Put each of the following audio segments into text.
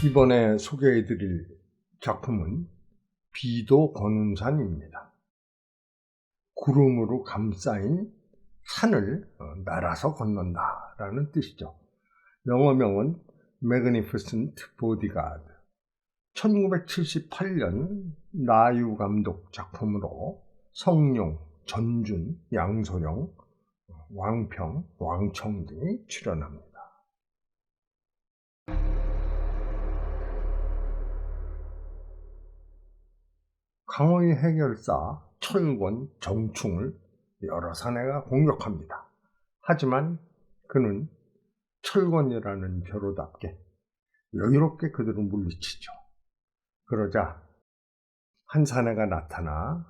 이번에 소개해드릴 작품은 비도 권운산입니다. 구름으로 감싸인 산을 날아서 건넌다라는 뜻이죠. 영어명은 Magnificent Bodyguard. 1978년 나유 감독 작품으로 성룡, 전준, 양소영, 왕평, 왕청 등이 출연합니다. 강호의 해결사 철권, 정충을 여러 사내가 공격합니다. 하지만 그는 철권이라는 벼로답게 여유롭게 그들을 물리치죠. 그러자 한 사내가 나타나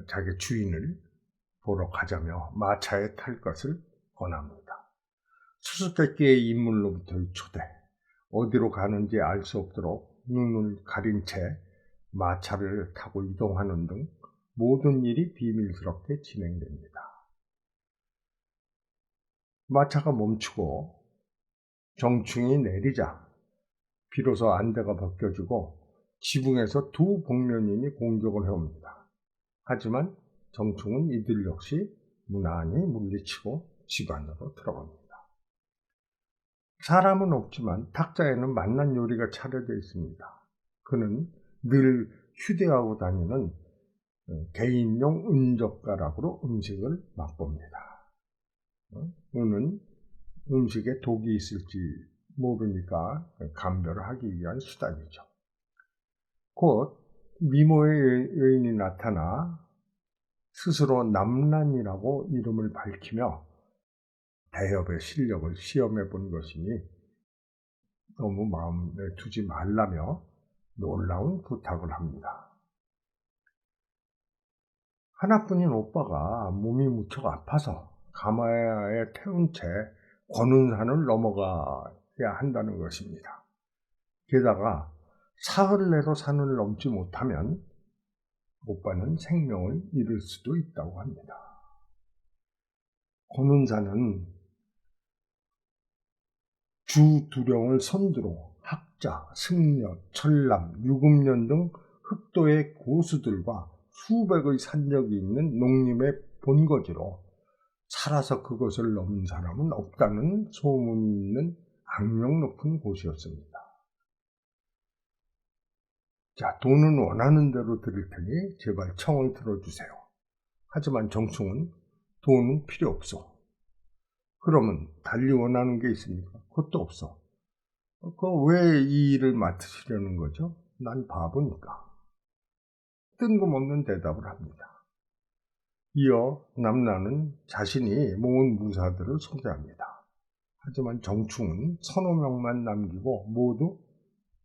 자기 주인을 보러 가자며 마차에 탈 것을 권합니다. 수수께끼의 인물로부터의 초대, 어디로 가는지 알 수 없도록 눈을 가린 채 마차를 타고 이동하는 등 모든 일이 비밀스럽게 진행됩니다. 마차가 멈추고 정충이 내리자 비로소 안대가 벗겨지고 지붕에서 두 복면인이 공격을 해옵니다. 하지만 정충은 이들 역시 무난히 물리치고 집 안으로 들어갑니다. 사람은 없지만 탁자에는 맛난 요리가 차려져 있습니다. 그는 늘 휴대하고 다니는 개인용 은젓가락으로 음식을 맛봅니다. 그는 음식에 독이 있을지 모르니까 감별을 하기 위한 수단이죠. 곧 미모의 여인이 나타나 스스로 남란이라고 이름을 밝히며 대협의 실력을 시험해 본 것이니 너무 마음에 두지 말라며 놀라운 부탁을 합니다. 하나뿐인 오빠가 몸이 무척 아파서 가마에 태운 채 권운산을 넘어가야 한다는 것입니다. 게다가 사흘 내로 산을 넘지 못하면 오빠는 생명을 잃을 수도 있다고 합니다. 권운산은 주두령을 선두로 학자, 승려, 천람, 유금년 등 흑도의 고수들과 수백의 산적이 있는 농림의 본거지로 살아서 그것을 넘은 사람은 없다는 소문이 있는 악명 높은 곳이었습니다. 자, 돈은 원하는 대로 드릴 테니 제발 청을 들어주세요. 하지만 정충은 돈은 필요 없어. 그러면 달리 원하는 게 있습니까? 그것도 없어. 왜 이 일을 맡으시려는 거죠? 난 바보니까. 뜬금없는 대답을 합니다. 이어 남란은 자신이 모은 무사들을 소개합니다. 하지만 정충은 서너 명만 남기고 모두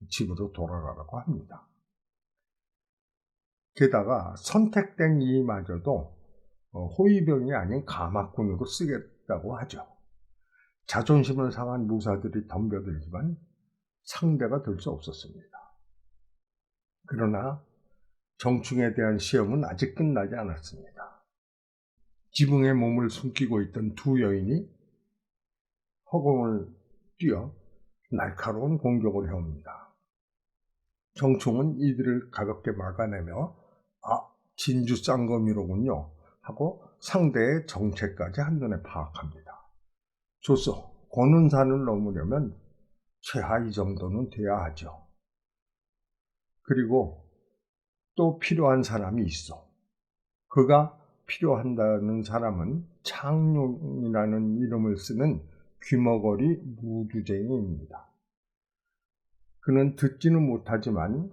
집으로 돌아가라고 합니다. 게다가 선택된 이마저도 호위병이 아닌 가마꾼으로 쓰겠다고 하죠. 자존심을 상한 무사들이 덤벼들지만 상대가 될 수 없었습니다. 그러나 정충에 대한 시험은 아직 끝나지 않았습니다. 지붕에 몸을 숨기고 있던 두 여인이 허공을 뛰어 날카로운 공격을 해옵니다. 정충은 이들을 가볍게 막아내며 진주 쌍검이로군요 하고 상대의 정체까지 한눈에 파악합니다. 좋소, 권운산을 넘으려면 최하 이 정도는 돼야 하죠. 그리고 또 필요한 사람이 있어. 그가 필요한다는 사람은 창룡이라는 이름을 쓰는 귀머거리 무두쟁이입니다. 그는 듣지는 못하지만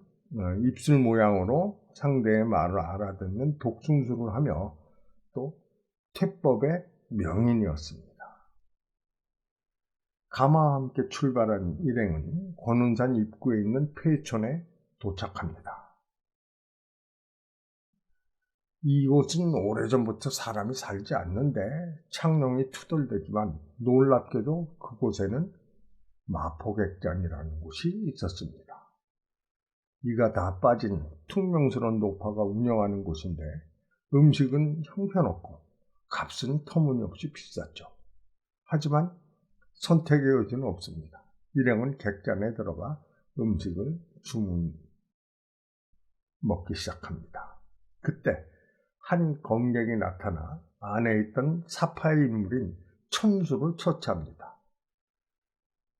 입술 모양으로 상대의 말을 알아듣는 독순술을 하며 또 퇴법의 명인이었습니다. 가마와 함께 출발한 일행은 권운산 입구에 있는 폐촌에 도착합니다. 이곳은 오래전부터 사람이 살지 않는데 창룡이 투덜대지만 놀랍게도 그곳에는 마포객장이라는 곳이 있었습니다. 이가 다 빠진 퉁명스러운 노파가 운영하는 곳인데 음식은 형편없고 값은 터무니없이 비쌌죠. 하지만 선택의 여지는 없습니다. 일행은 객잔에 들어가 음식을 먹기 시작합니다. 그때 한 검객이 나타나 안에 있던 사파의 인물인 천수를 처치합니다.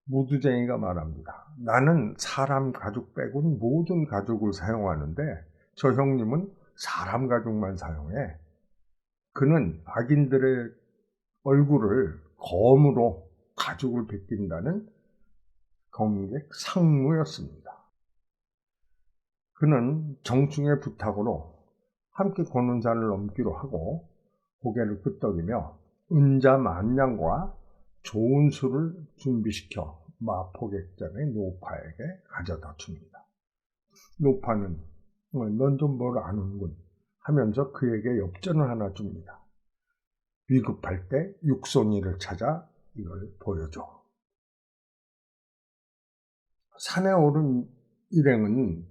무두쟁이가 말합니다. 나는 사람 가죽 빼곤 모든 가죽을 사용하는데 저 형님은 사람 가죽만 사용해. 그는 악인들의 얼굴을 검으로 가죽을 벗긴다는 검객 상무였습니다. 그는 정충의 부탁으로 함께 권운산을 넘기로 하고 고개를 끄덕이며 은자 만냥과 좋은 술을 준비시켜 마포객잔의 노파에게 가져다 줍니다. 노파는 넌 좀 뭘 아는군 하면서 그에게 엽전을 하나 줍니다. 위급할 때 육손이를 찾아 이걸 보여줘. 산에 오른 일행은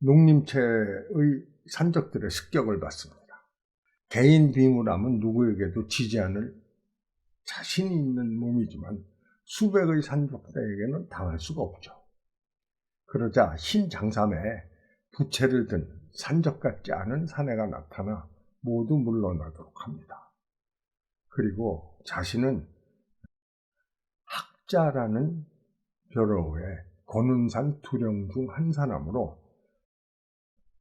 농림체의 산적들의 습격을 받습니다. 개인 비무람은 누구에게도 지지 않을 자신이 있는 몸이지만 수백의 산적들에게는 당할 수가 없죠. 그러자 흰 장삼에 부채를 든 산적 같지 않은 사내가 나타나 모두 물러나도록 합니다. 그리고 자신은 학자라는 벼러의 권운산 두령 중 한 사람으로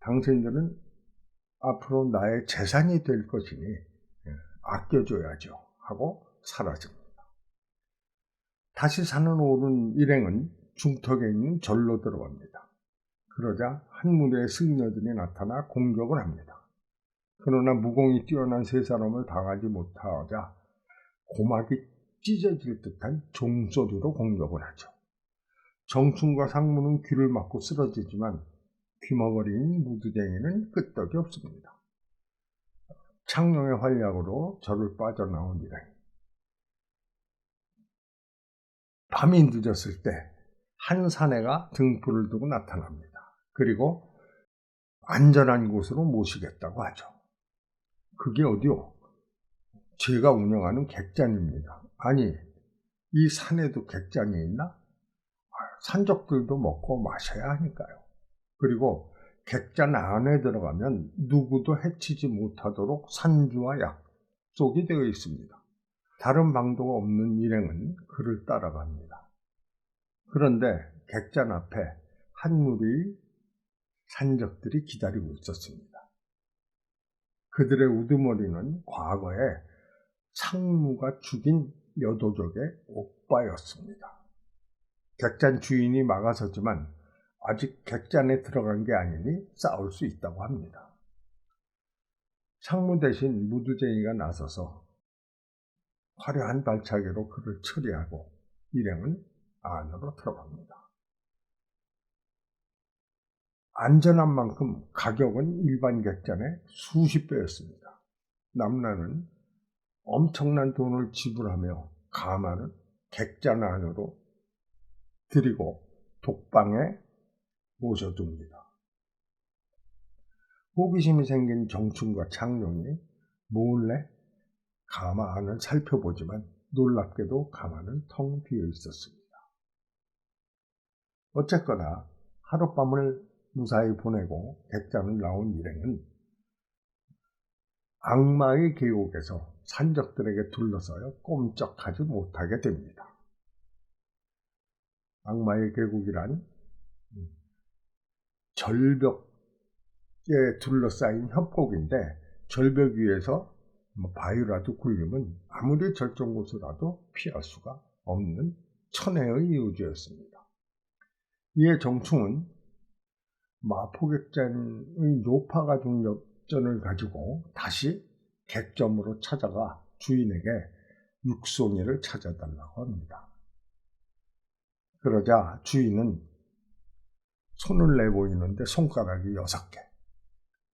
당신들은 앞으로 나의 재산이 될 것이니 아껴줘야죠 하고 사라집니다. 다시 산을 오른 일행은 중턱에 있는 절로 들어갑니다. 그러자 한 무리의 승려들이 나타나 공격을 합니다. 그러나 무공이 뛰어난 세 사람을 당하지 못하자 고막이 찢어질 듯한 종소리로 공격을 하죠. 정충과 상무는 귀를 막고 쓰러지지만 귀머거리인 무두쟁이는 끄떡이 없습니다. 창룡의 활약으로 절을 빠져나온 일행. 밤이 늦었을 때 한 사내가 등불을 두고 나타납니다. 그리고 안전한 곳으로 모시겠다고 하죠. 그게 어디요? 제가 운영하는 객잔입니다. 아니, 이 산에도 객잔이 있나? 산적들도 먹고 마셔야 하니까요. 그리고 객잔 안에 들어가면 누구도 해치지 못하도록 산주와 약속이 되어 있습니다. 다른 방도가 없는 일행은 그를 따라갑니다. 그런데 객잔 앞에 한 무리의 산적들이 기다리고 있었습니다. 그들의 우두머리는 과거에 상무가 죽인 여도족의 오빠였습니다. 객잔 주인이 막아서지만 아직 객잔에 들어간 게 아니니 싸울 수 있다고 합니다. 상무 대신 무두쟁이가 나서서 화려한 발차기로 그를 처리하고 일행은 안으로 들어갑니다. 안전한 만큼 가격은 일반 객잔의 수십 배였습니다. 남라는 엄청난 돈을 지불하며 가마는 객잔 안으로 들이고 독방에 모셔둡니다. 호기심이 생긴 정충과 창룡이 몰래 가마 안을 살펴보지만 놀랍게도 가마는 텅 비어 있었습니다. 어쨌거나 하룻밤을 무사히 보내고 객잔을 나온 일행은 악마의 계곡에서 산적들에게 둘러싸여 꼼짝하지 못하게 됩니다. 악마의 계곡이란 절벽에 둘러싸인 협곡인데 절벽 위에서 바위라도 굴리면 아무리 절정 곳이라도 피할 수가 없는 천혜의 요지였습니다. 이에 정충은 마포객잔의 노파가 준 엽전을 가지고 다시 객점으로 찾아가 주인에게 육손이를 찾아달라고 합니다. 그러자 주인은 손을 내보이는데 손가락이 6개.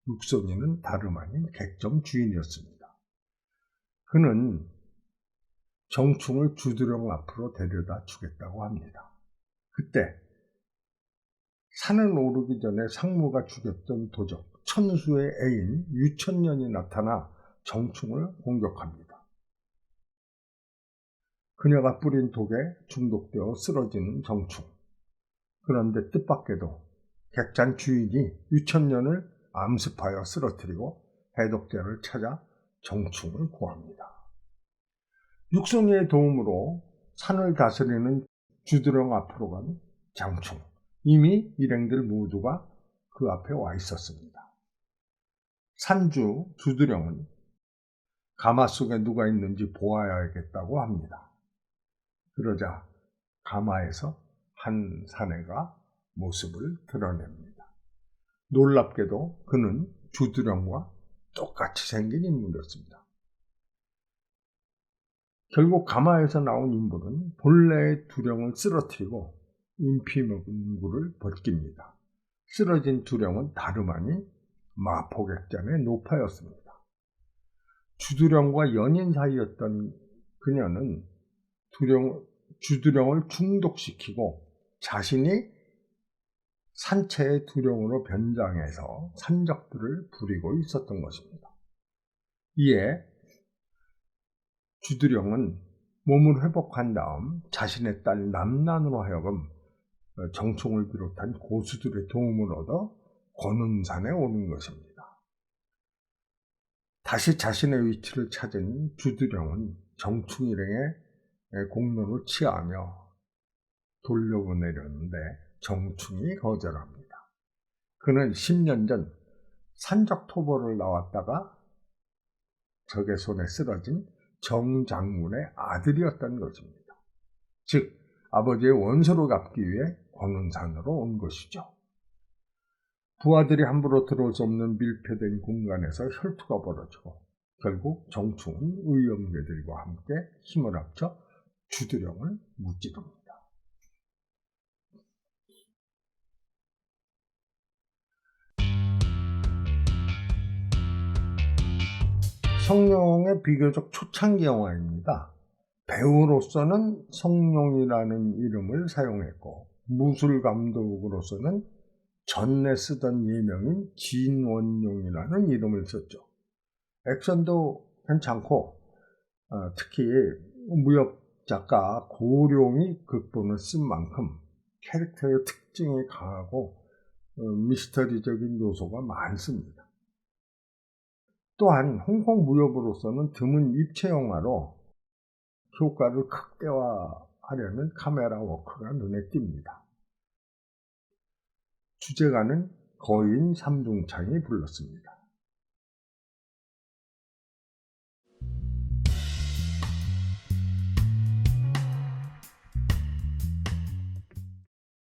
육손이는 다름 아닌 객점 주인이었습니다. 그는 정충을 주두령 앞으로 데려다 주겠다고 합니다. 그때 산을 오르기 전에 상무가 죽였던 도적 천수의 애인 유천년이 나타나 정충을 공격합니다. 그녀가 뿌린 독에 중독되어 쓰러지는 정충. 그런데 뜻밖에도 객잔 주인이 유천년을 암습하여 쓰러뜨리고 해독제를 찾아 정충을 구합니다. 육손이의 도움으로 산을 다스리는 주두령 앞으로 간 장충. 이미 일행들 모두가 그 앞에 와 있었습니다. 산주 주두령은 가마 속에 누가 있는지 보아야겠다고 합니다. 그러자 가마에서 한 사내가 모습을 드러냅니다. 놀랍게도 그는 주두령과 똑같이 생긴 인물이었습니다. 결국 가마에서 나온 인물은 본래의 두령을 쓰러뜨리고 인피문구를 벗깁니다. 쓰러진 두령은 다름 아닌 마포객잔의 노파였습니다. 주두령과 연인 사이였던 그녀는 주두령을 중독시키고 자신이 산채의 두령으로 변장해서 산적들을 부리고 있었던 것입니다. 이에 주두령은 몸을 회복한 다음 자신의 딸 남란으로 하여금 정충을 비롯한 고수들의 도움을 얻어 권운산에 오는 것입니다. 다시 자신의 위치를 찾은 주두령은 정충 일행의 공로를 치하하며 돌려보내려는데 정충이 거절합니다. 그는 10년 전 산적 토벌을 나왔다가 적의 손에 쓰러진 정장군의 아들이었던 것입니다. 즉 아버지의 원수를 갚기 위해 권운산으로 온 것이죠. 부하들이 함부로 들어올 수 없는 밀폐된 공간에서 혈투가 벌어지고 결국 정충은 의형제들과 함께 힘을 합쳐 주두령을 무찌릅니다. 성룡의 비교적 초창기 영화입니다. 배우로서는 성룡이라는 이름을 사용했고 무술감독으로서는 전에 쓰던 예명인 진원룡이라는 이름을 썼죠. 액션도 괜찮고 특히 무협작가 고룡이 극본을 쓴 만큼 캐릭터의 특징이 강하고 미스터리적인 요소가 많습니다. 또한 홍콩 무협으로서는 드문 입체 영화로 효과를 극대화하려는 카메라 워크가 눈에 띕니다. 주제가는 거인 삼중창이 불렀습니다.